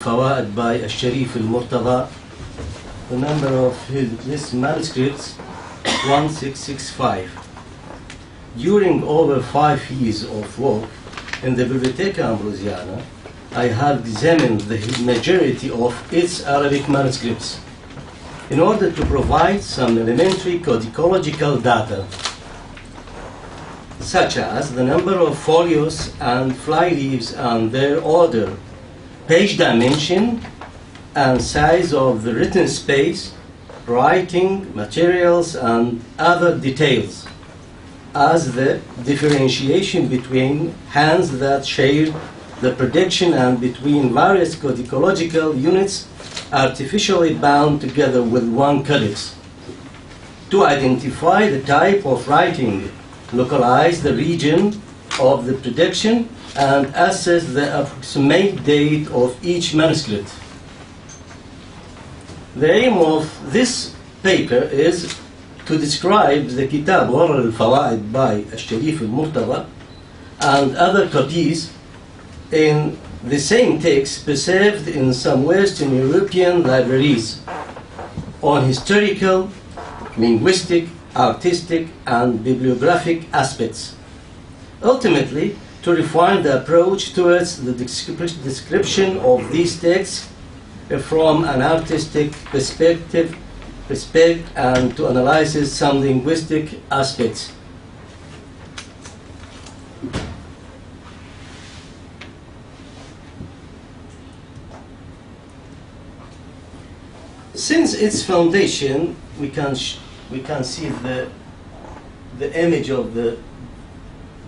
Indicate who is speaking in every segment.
Speaker 1: al-fawāyd by aš-Šarīf al-Murtaḍā. The number of this manuscripts 1665. During over 5 years of work in the Biblioteca Ambrosiana, I have examined the majority of its Arabic manuscripts in order to provide some elementary codicological data, such as the number of folios and fly leaves and their order, page dimension and size of the written space, writing materials and other details, as the differentiation between hands that share the prediction and between various codicological units artificially bound together with one codex, to identify the type of writing, localize the region of the prediction, and assess the approximate date of each manuscript. The aim of this paper is to describe the Kitāb Ġurar al-fawāyd by aš-Šarīf al-Murtaḍā and other copies in the same text preserved in some Western European libraries on historical, linguistic, artistic, and bibliographic aspects. Ultimately, to refine the approach towards the description of these texts from an artistic perspective and to analyze some linguistic aspects. Since its foundation, we can see the image of the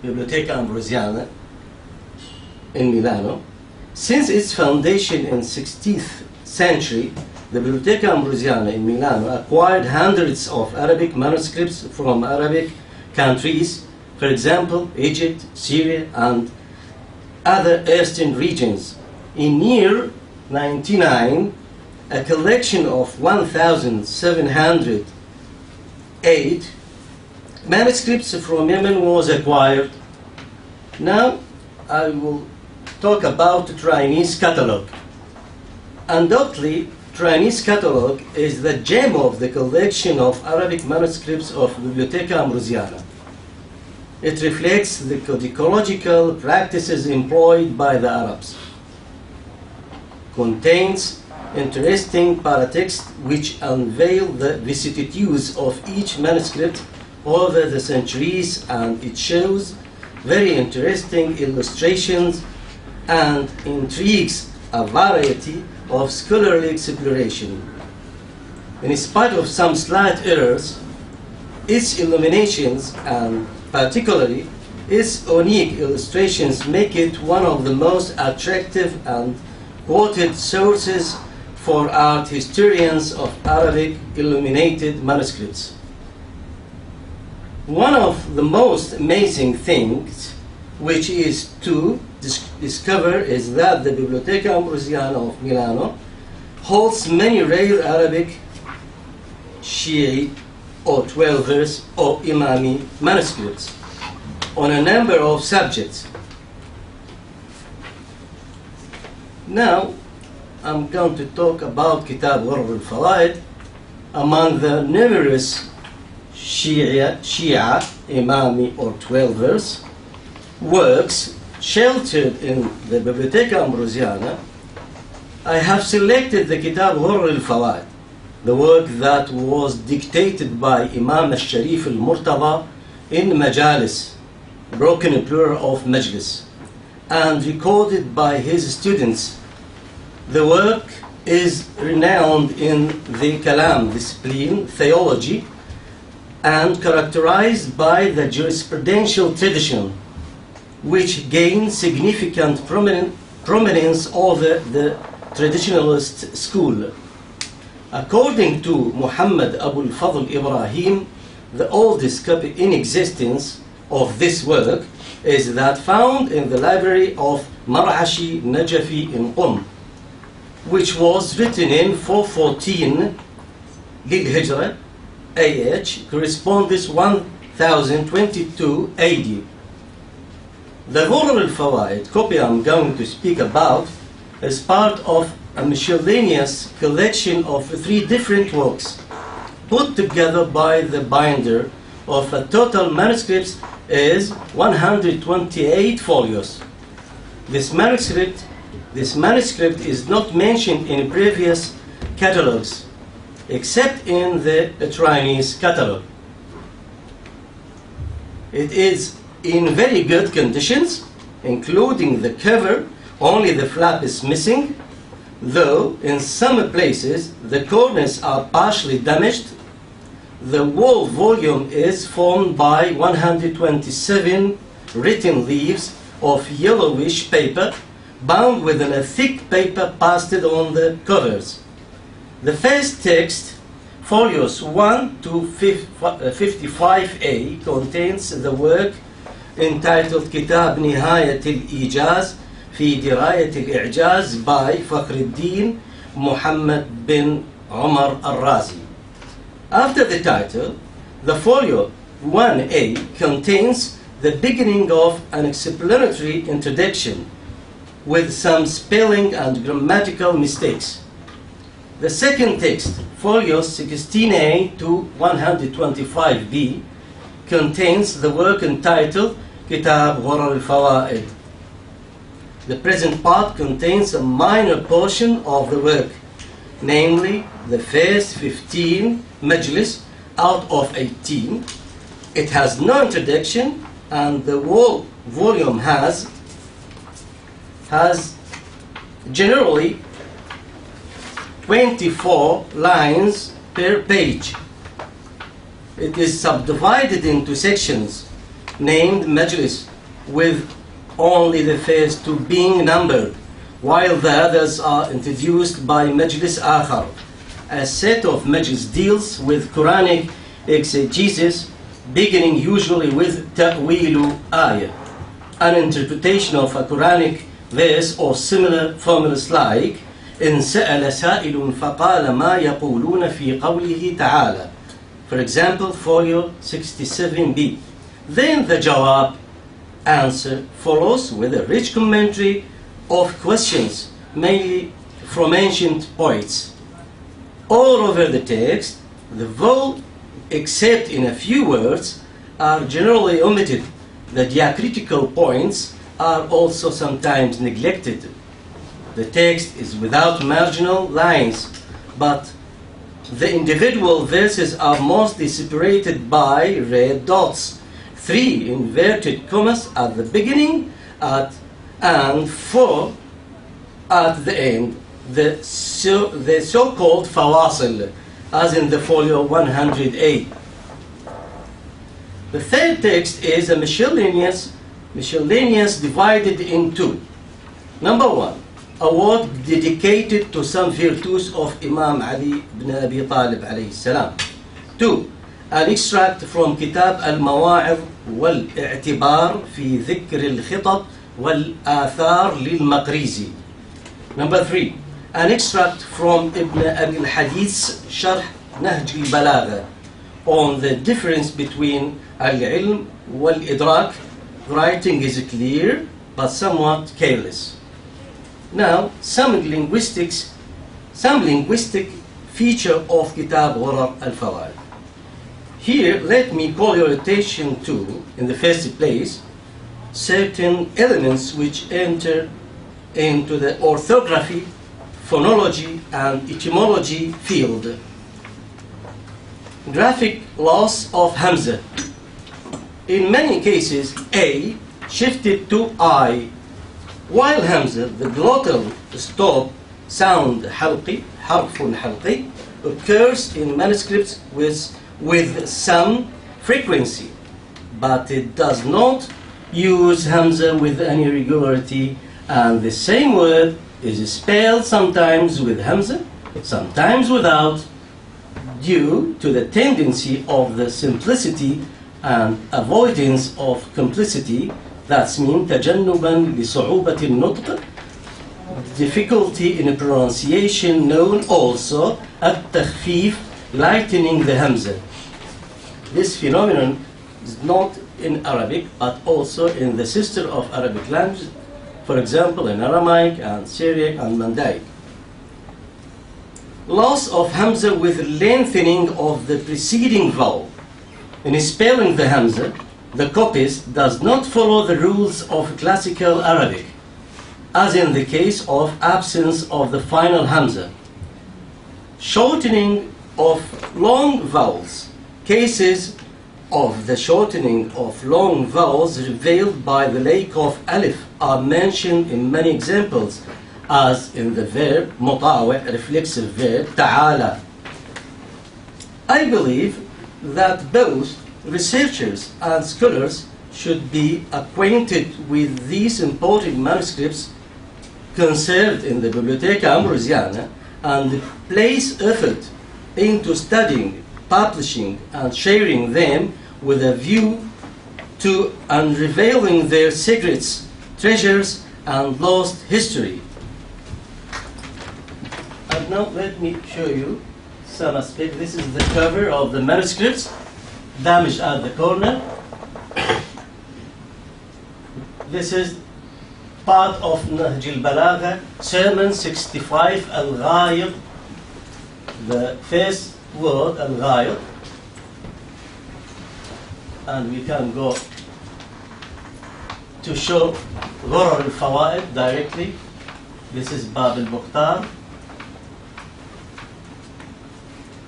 Speaker 1: Biblioteca Ambrosiana in Milano. Since its foundation in 16th century, the Biblioteca Ambrosiana in Milano acquired hundreds of Arabic manuscripts from Arabic countries, for example, Egypt, Syria, and other eastern regions. In year 99, a collection of 1,708 manuscripts from Yemen was acquired. Now I will talk about the Chinese catalog. Undoubtedly, Chinese catalog is the gem of the collection of Arabic manuscripts of Biblioteca Ambrosiana. It reflects the codicological practices employed by the Arabs. Contains interesting paratexts which unveil the vicissitudes of each manuscript over the centuries, and it shows very interesting illustrations and intrigues a variety of scholarly exploration. In spite of some slight errors, its illuminations and particularly its unique illustrations make it one of the most attractive and quoted sources for art historians of Arabic illuminated manuscripts. One of the most amazing things which is to discover is that the Biblioteca Ambrosiana of Milano holds many rare Arabic Shi'i or 12-verse or Imami manuscripts on a number of subjects. Now I'm going to talk about Kitāb Ġurar al-fawāyd. Among the numerous Shia, Imami or 12-verse works sheltered in the Biblioteca Ambrosiana, I have selected the Kitāb Ġurar al-fawāyd, the work that was dictated by Imam al-Šarīf al-Murtaḍā in Majalis, broken plural of Majlis, and recorded by his students. The work is renowned in the Kalam discipline, theology, and characterized by the jurisprudential tradition, which gained significant prominence over the traditionalist school. According to Muhammad Abu al-Fadl Ibrahim, the oldest copy in existence of this work is that found in the library of Mar'ashi Najafi in which was written in 414 lil-Hijra AH, corresponds 1022 AD. The Ġurar al-fawāyd copy I'm going to speak about is part of a miscellaneous collection of 3 different works put together by the binder of a total manuscripts is 128 folios. This manuscript is not mentioned in previous catalogs except in the Chinese catalog. It is in very good conditions, including the cover. Only the flap is missing, though in some places the corners are partially damaged. The whole volume is formed by 127 written leaves of yellowish paper bound with a thick paper pasted on the covers. The first text, folios 1 to 55a, contains the work entitled كتاب نهاية الإيجاز في دراية الإعجاز by فخر الدين محمد بن عمر الرازي. After the title, the folio 1a contains the beginning of an explanatory introduction with some spelling and grammatical mistakes. The second text, folios 16a to 125b, contains the work entitled Kitāb Ġurar al-fawāyd. The present part contains a minor portion of the work, namely the first 15 majlis out of 18. It has no introduction, and the whole volume has generally 24 lines per page. It is subdivided into sections named majlis, with only the first 2 being numbered, while the others are introduced by majlis آخر. A set of majlis deals with Quranic exegesis, beginning usually with ta'wīlu ayah, an interpretation of a Quranic verse or similar formulas like إن سأل سائل فقال ما يقولون في قوله تعالى. For example, folio 67b. Then the jawab, answer, follows with a rich commentary of questions, mainly from ancient poets. All over the text, the vowel, except in a few words, are generally omitted. The diacritical points are also sometimes neglected. The text is without marginal lines, but the individual verses are mostly separated by red dots, 3 inverted commas at the beginning and 4 at the end, the so-called fawāsil, as in the folio 108. The third text is a miscellaneous divided in 2. Number 1, a work dedicated to some virtues of Imam Ali ibn Abi Talib alayhi salam. 2, an extract from Kitāb al-Mawā'idh wal-i'tibar fi dhikr al-khitab wal-āthār lil-Maqrizi. Number 3, an extract from Ibn Abi al-Hadith's Sharh Nahj al-Balagha on the difference between al-ilm wal-idrak. Writing is clear but somewhat careless. Now, some linguistic feature of Kitāb Ġurar al-fawāyd. Here, let me call your attention to, in the first place, certain elements which enter into the orthography, phonology, and etymology field. Graphic loss of Hamza. In many cases, A shifted to I, while Hamza, the glottal stop sound halqi, harfun halqi, occurs in manuscripts with some frequency, but it does not use Hamza with any regularity, and the same word is spelled sometimes with Hamza, sometimes without, due to the tendency of the simplicity and avoidance of complicity. That's mean تجنبا لصعوبة النطق, difficulty in pronunciation, known also at-takhfif, lightening the Hamza. This phenomenon is not in Arabic, but also in the sister of Arabic language, for example in Aramaic and Syriac and Mandaic. Loss of Hamza with lengthening of the preceding vowel. In spelling the Hamza, the copyist does not follow the rules of classical Arabic, as in the case of absence of the final Hamza. Shortening of long vowels. Cases of the shortening of long vowels revealed by the lack of alif are mentioned in many examples, as in the verb مطاوع, reflexive verb تعالى. I believe that both researchers and scholars should be acquainted with these important manuscripts conserved in the Biblioteca Ambrosiana and place effort into studying, publishing, and sharing them with a view to unveiling their secrets, treasures, and lost history. And now let me show you some aspects. This is the cover of the manuscripts, damaged at the corner. This is part of Nahj al-Balagha, Sermon 65, al-Ghayid, the first word, al-Ghayid. And we can go to show Ġurar al-fawāyd directly. This is Bab al-Mukhtar.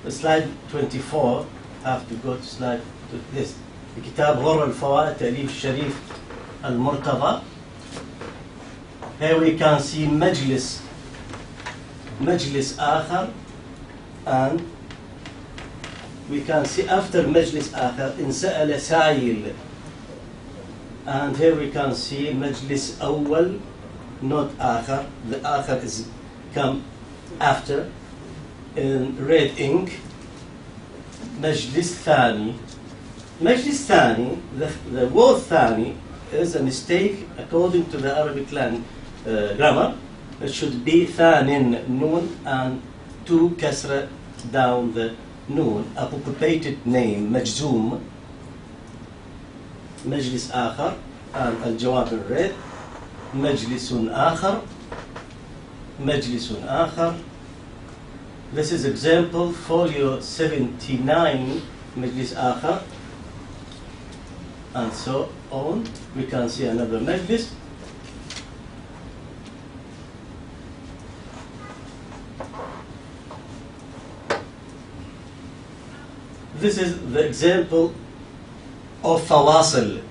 Speaker 1: Slide 24, have to go to slide to this. Kitāb Ġurar al-fawāyd, al-Šarīf, al-Murtaḍā. Here we can see مجلس آخر, and we can see after مجلس آخر إن سأل سائل, and here we can see مجلس أول, not آخر. The آخر is come after in red ink. مجلس ثاني. مجلس ثاني, the word ثاني is a mistake according to the Arabic grammar. It should be ثان noon and two kasra down the noon. Appropriated name مجزوم. مجلس آخر, and الجواب in red. مجلس آخر. مجلس آخر. This is example folio 79, مجلس آخر, and so on. We can see another majlis. This is the example of fawasil.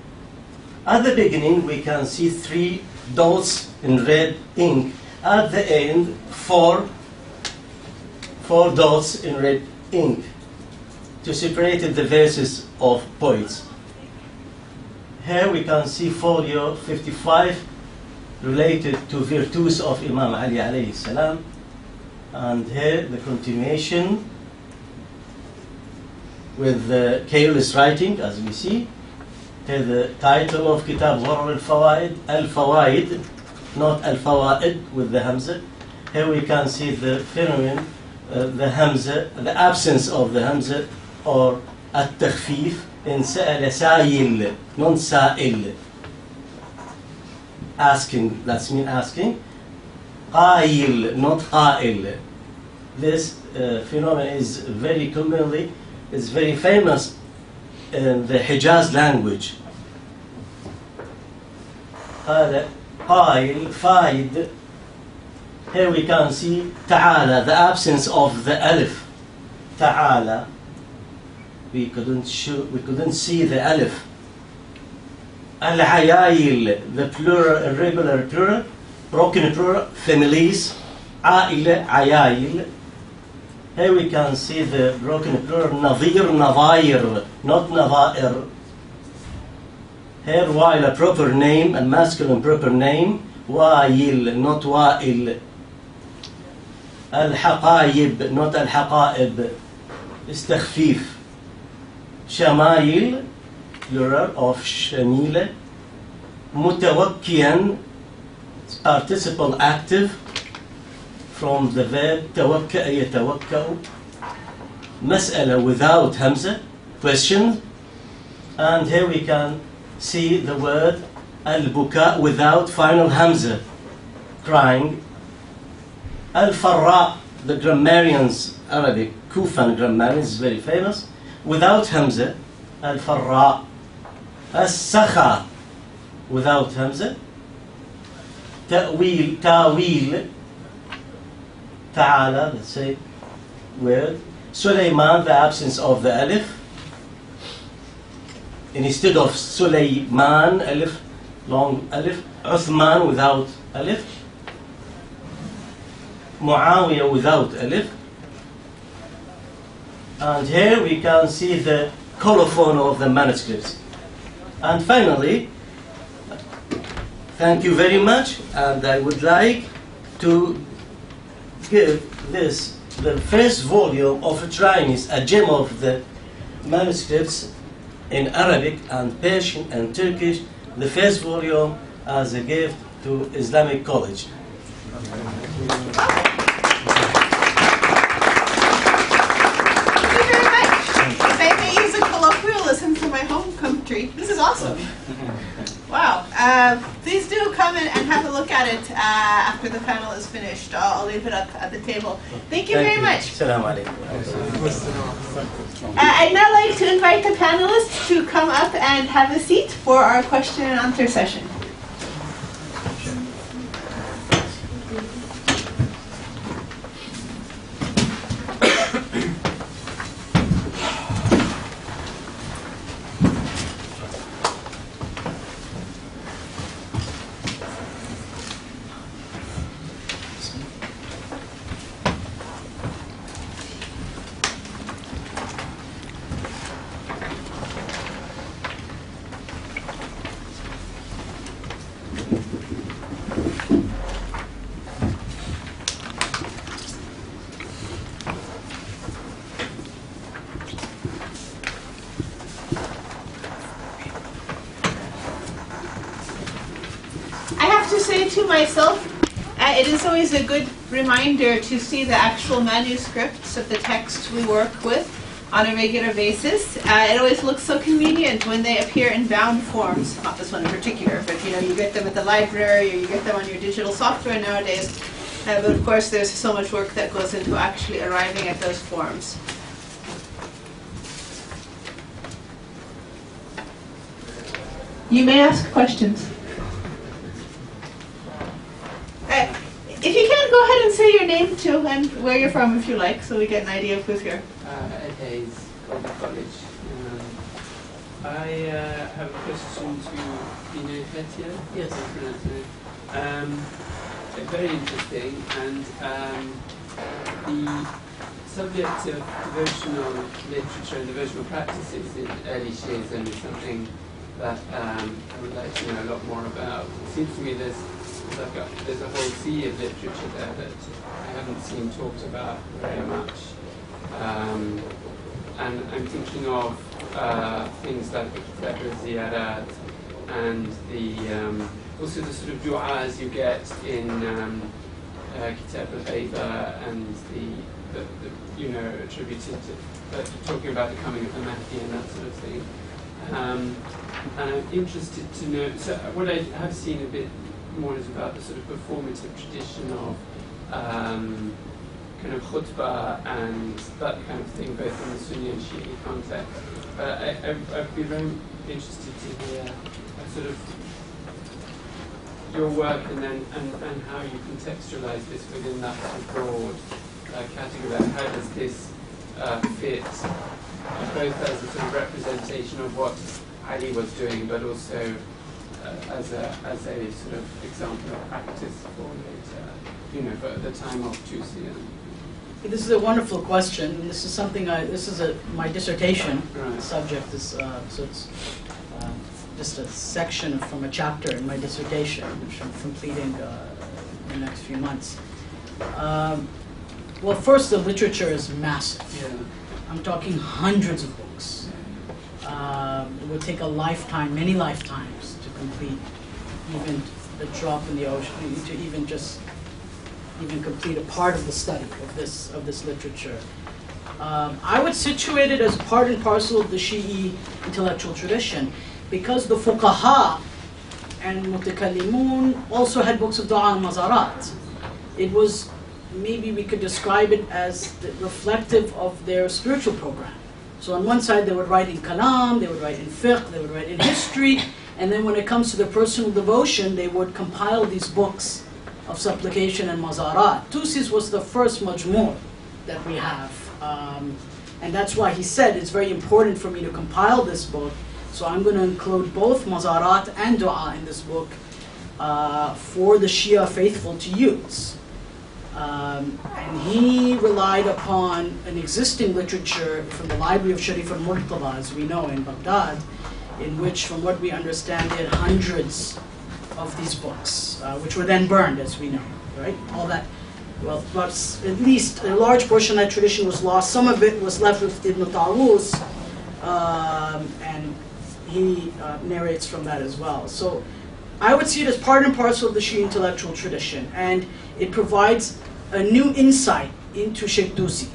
Speaker 1: At the beginning, we can see 3 dots in red ink. At the end, 4 dots in red ink to separate the verses of poets. Here we can see folio 55 related to virtues of Imam Ali alayhi salam, and here the continuation with the careless writing, as we see. Here the title of Kitāb Ġurar al-fawāyd, al-fawāyd, not al-fawāid with the Hamza. Here we can see the phenomenon, the Hamza, the absence of the Hamza, or at-takhfif in سأل سائل, non sa'il. Asking, that's mean asking. قايل, not قائل. This phenomenon is very commonly, is very famous in the Hijaz language. قال قايل, فايد. Here we can see تعالى, the absence of the alif. تعالى. We couldn't see the alif. Al-ayayil, the plural, irregular plural, broken plural, families. عائلة, ayayil. Here we can see the broken plural, nadir, navair, not navair. Here, while a proper name, a masculine proper name, wa'il, not wa'il. Al-haqayib, not al-haqaib. Istakhfif. شمايل, plural of شميلة. متوكيا, participle active from the verb توكأ يتوكأ. مسألة without همزة, question. And here we can see the word al-buka without final hamza, crying. Al-farra, the grammarians, Arabic, Kufan grammarians, is very famous. Without Hamza, al-Faraj. As-Sakha, without Hamza. Ta'wil, ta'wil, ta'ala, let's say, word. Sulaiman, the absence of the alif. And instead of Sulaiman, alif, long alif. Uthman without alif. Muawiyah without alif. And here we can see the colophon of the manuscripts. And finally, thank you very much, and I would like to give this, the first volume of Trainis, a gem of the manuscripts in Arabic and Persian and Turkish, the first volume as a gift to Islamic College.
Speaker 2: Colloquialism from my home country. This is awesome. Wow. Please do come and have a look at it after the panel is finished. I'll leave it up at the table. Thank you very much.
Speaker 1: Assalamu alaikum.
Speaker 2: I'd now like to invite the panelists to come up and have a seat for our question and answer session. To myself, it is always a good reminder to see the actual manuscripts of the texts we work with on a regular basis. It always looks so convenient when they appear in bound forms. Not this one in particular, but you get them at the library or you get them on your digital software nowadays. But of course, there's so much work that goes into actually arriving at those forms. You may ask questions. If you can, go ahead and say your name too and where you're from if you like, so we get an idea of who's here.
Speaker 3: Ed Hayes, College. I have a question to Biblioteca.
Speaker 2: Yes.
Speaker 3: Very interesting, and the subject of devotional literature and devotional practices in early Shiism is something that I would like to know a lot more about. It seems to me there's a whole sea of literature there that I haven't seen talked about very much. And I'm thinking of things like the Kitāb Ġurar and the also the sort of du'as you get in Kitāb Ġurar and the attributed to talking about the coming of the Mahdi and that sort of thing. And I'm interested to know, so what I have seen a bit more is about the sort of performative tradition of kind of khutbah and that kind of thing, both in the Sunni and Shi'i context. But I'd be very interested to hear sort of your work and how you contextualize this within that sort of broad category. How does this fit both as a sort of representation of what Ali was doing, but also as a sort of example of practice for later, for the time of Tusi.
Speaker 4: This is a wonderful question, and this is something my dissertation subject is, so it's just a section from a chapter in my dissertation, which I'm completing in the next few months. Well, first, the literature is massive.
Speaker 3: Yeah.
Speaker 4: I'm talking hundreds of books. It would take a lifetime, many lifetimes, to complete even the drop in the ocean, to even complete a part of the study of this literature. I would situate it as part and parcel of the Shi'i intellectual tradition, because the fuqaha and mutakallimun also had books of dua and mazarat. It was maybe we could describe it as reflective of their spiritual program. So on one side they would write in kalam, they would write in fiqh, they would write in history, and then when it comes to their personal devotion, they would compile these books of supplication and mazarat. Tusi's was the first majmu' that we have. And that's why he said it's very important for me to compile this book. So I'm going to include both mazarat and dua in this book for the Shia faithful to use. And he relied upon an existing literature from the library of Sharif al-Murtaḍā, as we know, in Baghdad, in which, from what we understand, they had hundreds of these books, which were then burned, as we know, right? All that, well, but at least a large portion of that tradition was lost. Some of it was left with Ibn Tawus, and he narrates from that as well. So I would see it as part and parcel of the Shia intellectual tradition, and it provides a new insight into Sheikh Tusi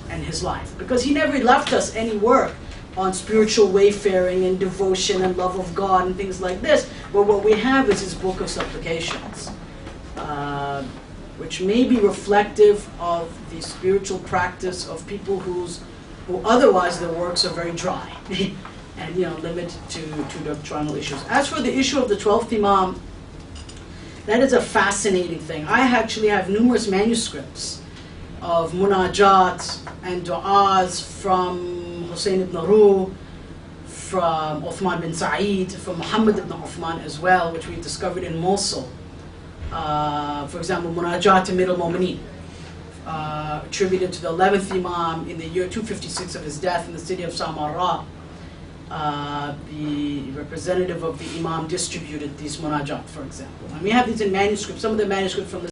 Speaker 4: and his life, because he never left us any work on spiritual wayfaring and devotion and love of God and things like this. But what we have is his book of supplications, which may be reflective of the spiritual practice of people who otherwise their works are very dry and limited to doctrinal issues. As for the issue of the 12th Imam, that is a fascinating thing. I actually have numerous manuscripts of munajat and du'as from Hussein ibn Ruh, from Uthman bin Sa'id, from Muhammad ibn Uthman as well, which we discovered in Mosul. For example, munajat to Amir al-Mu'mineen, attributed to the 11th Imam in the year 256 of his death in the city of Samarra. The representative of the Imam distributed these munajat, for example. And we have these in manuscripts, some of the manuscripts from the